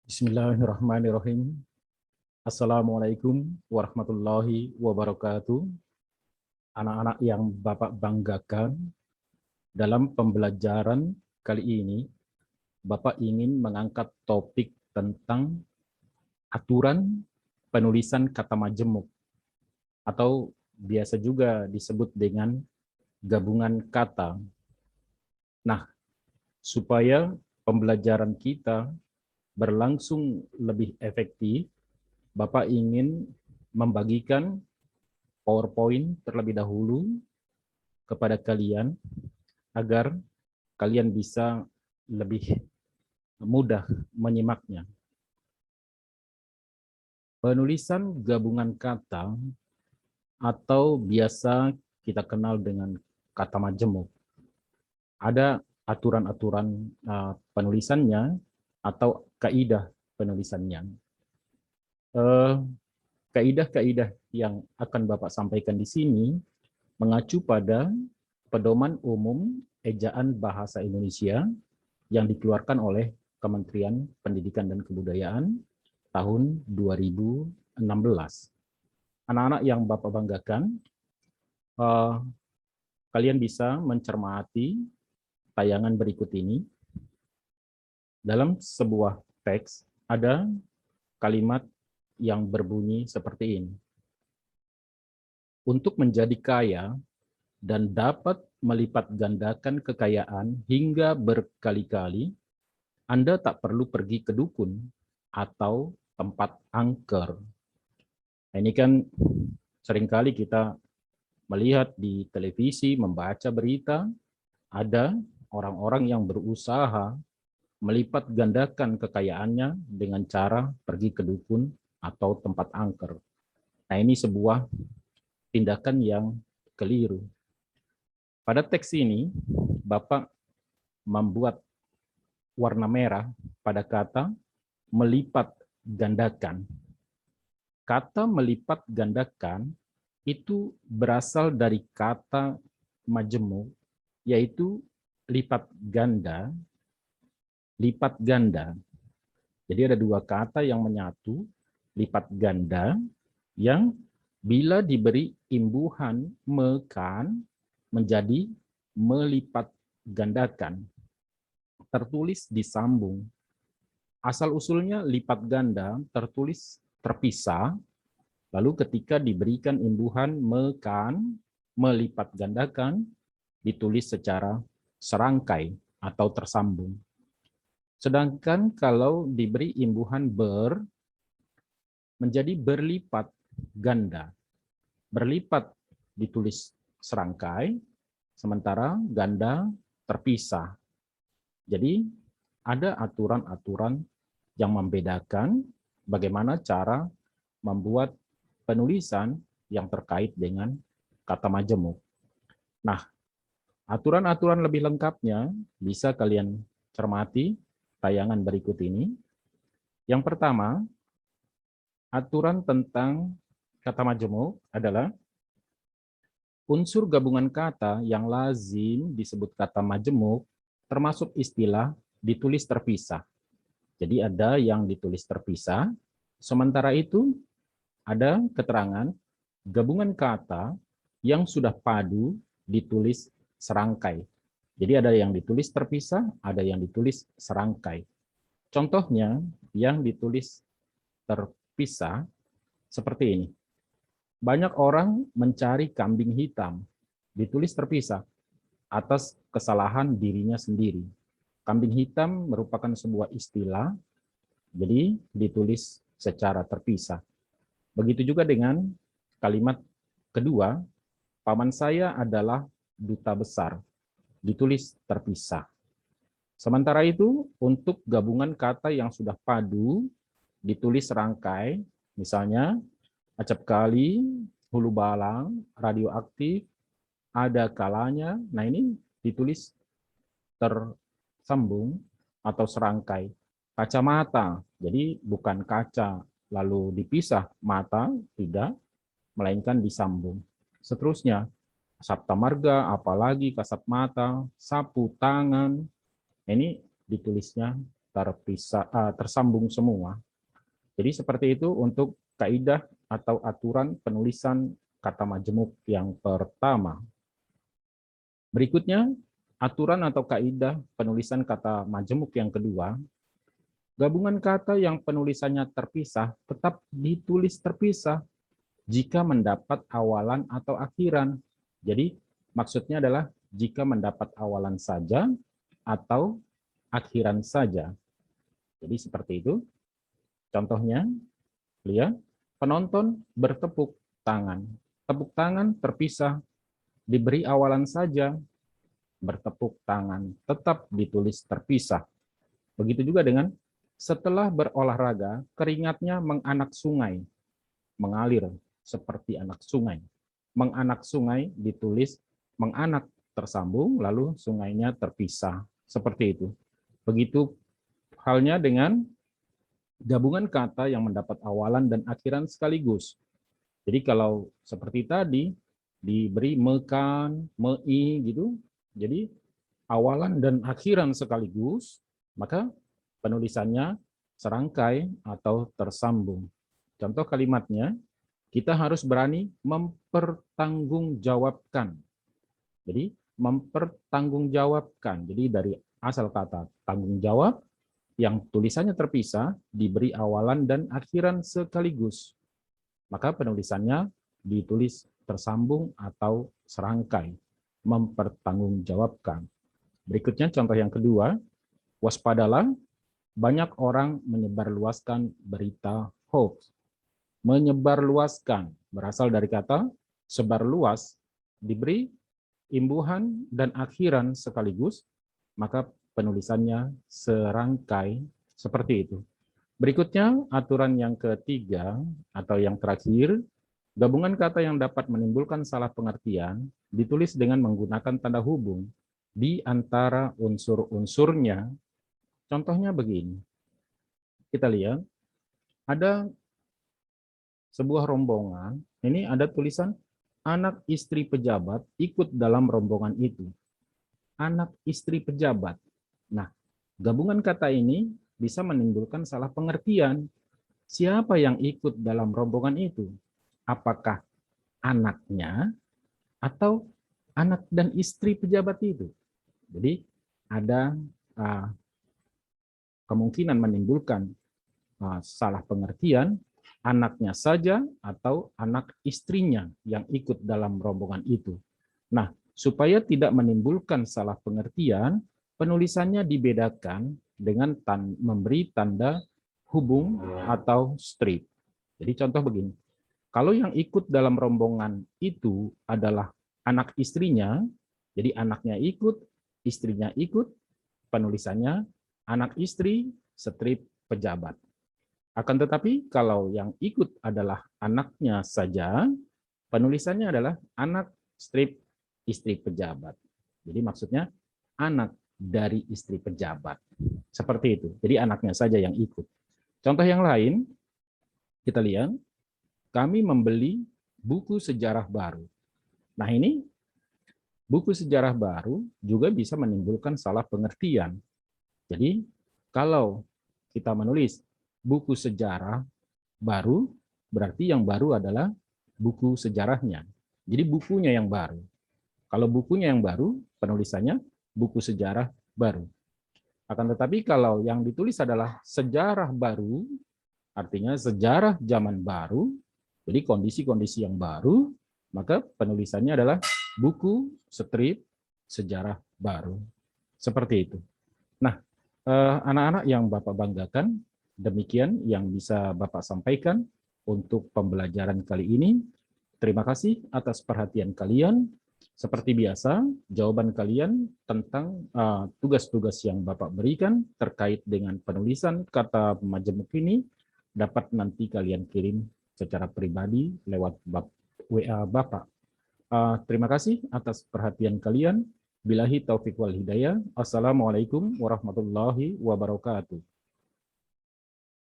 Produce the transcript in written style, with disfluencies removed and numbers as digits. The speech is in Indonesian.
Bismillahirrahmanirrahim. Assalamualaikum warahmatullahi wabarakatuh. Anak-anak yang Bapak banggakan, dalam pembelajaran kali ini, Bapak ingin mengangkat topik tentang aturan penulisan kata majemuk, atau biasa juga disebut dengan gabungan kata. Nah, supaya pembelajaran kita berlangsung lebih efektif, Bapak ingin membagikan PowerPoint terlebih dahulu kepada kalian agar kalian bisa lebih mudah menyimaknya. Penulisan gabungan kata atau biasa kita kenal dengan kata majemuk. Ada aturan-aturan penulisannya atau kaidah penulisannya. Kaidah-kaidah yang akan Bapak sampaikan di sini mengacu pada Pedoman Umum Ejaan Bahasa Indonesia yang dikeluarkan oleh Kementerian Pendidikan dan Kebudayaan tahun 2016. Anak-anak yang Bapak banggakan, kalian bisa mencermati tayangan berikut ini. Dalam sebuah teks ada kalimat yang berbunyi seperti ini. Untuk menjadi kaya dan dapat melipat gandakan kekayaan hingga berkali-kali, Anda tak perlu pergi ke dukun atau tempat angker. Nah, ini kan seringkali kita melihat di televisi, membaca berita, ada orang-orang yang berusaha melipat gandakan kekayaannya dengan cara pergi ke dukun atau tempat angker. Nah, ini sebuah tindakan yang keliru. Pada teks ini, Bapak membuat warna merah pada kata melipat gandakan. Kata melipat gandakan itu berasal dari kata majemuk, yaitu lipat ganda, lipat ganda. Jadi ada dua kata yang menyatu, lipat ganda, yang bila diberi imbuhan mekan menjadi melipat gandakan. Tertulis disambung. Asal-usulnya lipat ganda tertulis terpisah, lalu ketika diberikan imbuhan mekan, melipat gandakan, ditulis secara serangkai atau tersambung. Sedangkan kalau diberi imbuhan ber, menjadi berlipat ganda. Berlipat ditulis serangkai, sementara ganda terpisah. Jadi ada aturan-aturan yang membedakan bagaimana cara membuat penulisan yang terkait dengan kata majemuk. Nah, aturan-aturan lebih lengkapnya bisa kalian cermati tayangan berikut ini. Yang pertama, aturan tentang kata majemuk adalah unsur gabungan kata yang lazim disebut kata majemuk termasuk istilah ditulis terpisah. Jadi ada yang ditulis terpisah, sementara itu ada keterangan gabungan kata yang sudah padu ditulis serangkai. Jadi ada yang ditulis terpisah, ada yang ditulis serangkai. Contohnya yang ditulis terpisah seperti ini. Banyak orang mencari kambing hitam, ditulis terpisah atas kesalahan dirinya sendiri. Kambing hitam merupakan sebuah istilah, jadi ditulis secara terpisah. Begitu juga dengan kalimat kedua, paman saya adalah duta besar, ditulis terpisah. Sementara itu, untuk gabungan kata yang sudah padu, ditulis serangkai, misalnya acap kali, hulu balang, radioaktif, ada kalanya. Nah, ini ditulis tersambung atau serangkai. Kacamata, jadi bukan kaca lalu dipisah mata, tidak, melainkan disambung. Seterusnya, sabta marga, apalagi kasat mata, sapu tangan, ini ditulisnya tersambung semua. Jadi seperti itu untuk kaidah atau aturan penulisan kata majemuk yang pertama. Berikutnya, aturan atau kaidah penulisan kata majemuk yang kedua. Gabungan kata yang penulisannya terpisah tetap ditulis terpisah jika mendapat awalan atau akhiran. Jadi maksudnya adalah jika mendapat awalan saja atau akhiran saja. Jadi seperti itu. Contohnya, lihat, penonton bertepuk tangan. Tepuk tangan terpisah, diberi awalan saja, bertepuk tangan, tetap ditulis terpisah. Begitu juga dengan setelah berolahraga, keringatnya menganak sungai, mengalir seperti anak sungai. Menganak sungai ditulis menganak tersambung, lalu sungainya terpisah. Seperti itu. Begitu halnya dengan gabungan kata yang mendapat awalan dan akhiran sekaligus. Jadi kalau seperti tadi, diberi mekan, mei gitu, jadi awalan dan akhiran sekaligus, maka penulisannya serangkai atau tersambung. Contoh kalimatnya, kita harus berani mempertanggungjawabkan. Jadi mempertanggungjawabkan. Jadi dari asal kata tanggung jawab, yang tulisannya terpisah, diberi awalan dan akhiran sekaligus. Maka penulisannya ditulis tersambung atau serangkai, mempertanggungjawabkan. Berikutnya contoh yang kedua, waspadalah, banyak orang menyebarluaskan berita hoax. Menyebarluaskan berasal dari kata sebar luas, diberi imbuhan dan akhiran sekaligus, maka penulisannya serangkai seperti itu. Berikutnya, aturan yang ketiga atau yang terakhir, gabungan kata yang dapat menimbulkan salah pengertian ditulis dengan menggunakan tanda hubung di antara unsur-unsurnya. Contohnya begini. Kita lihat, ada sebuah rombongan, ini ada tulisan anak istri pejabat ikut dalam rombongan itu. Anak istri pejabat. Nah, gabungan kata ini bisa menimbulkan salah pengertian. Siapa yang ikut dalam rombongan itu? Apakah anaknya atau anak dan istri pejabat itu? Jadi ada kemungkinan menimbulkan salah pengertian, anaknya saja atau anak istrinya yang ikut dalam rombongan itu. Nah, supaya tidak menimbulkan salah pengertian, penulisannya dibedakan dengan memberi tanda hubung atau strip. Jadi contoh begini, kalau yang ikut dalam rombongan itu adalah anak istrinya, jadi anaknya ikut, istrinya ikut, penulisannya anak istri strip pejabat. Akan tetapi kalau yang ikut adalah anaknya saja, penulisannya adalah anak strip istri pejabat. Jadi maksudnya anak dari istri pejabat. Seperti itu. Jadi anaknya saja yang ikut. Contoh yang lain, kita lihat, kami membeli buku sejarah baru. Nah ini, buku sejarah baru juga bisa menimbulkan salah pengertian. Jadi kalau kita menulis buku sejarah baru, berarti yang baru adalah buku sejarahnya. Jadi bukunya yang baru. Kalau bukunya yang baru, penulisannya buku sejarah baru. Akan tetapi kalau yang ditulis adalah sejarah baru, artinya sejarah zaman baru, jadi kondisi-kondisi yang baru, maka penulisannya adalah buku strip sejarah baru. Seperti itu. Nah, anak-anak yang Bapak banggakan, demikian yang bisa Bapak sampaikan untuk pembelajaran kali ini. Terima kasih atas perhatian kalian. Seperti biasa, jawaban kalian tentang tugas-tugas yang Bapak berikan terkait dengan penulisan kata majemuk ini dapat nanti kalian kirim secara pribadi lewat WA Bapak. Terima kasih atas perhatian kalian. Billahi taufiq wal hidayah. Assalamualaikum warahmatullahi wabarakatuh.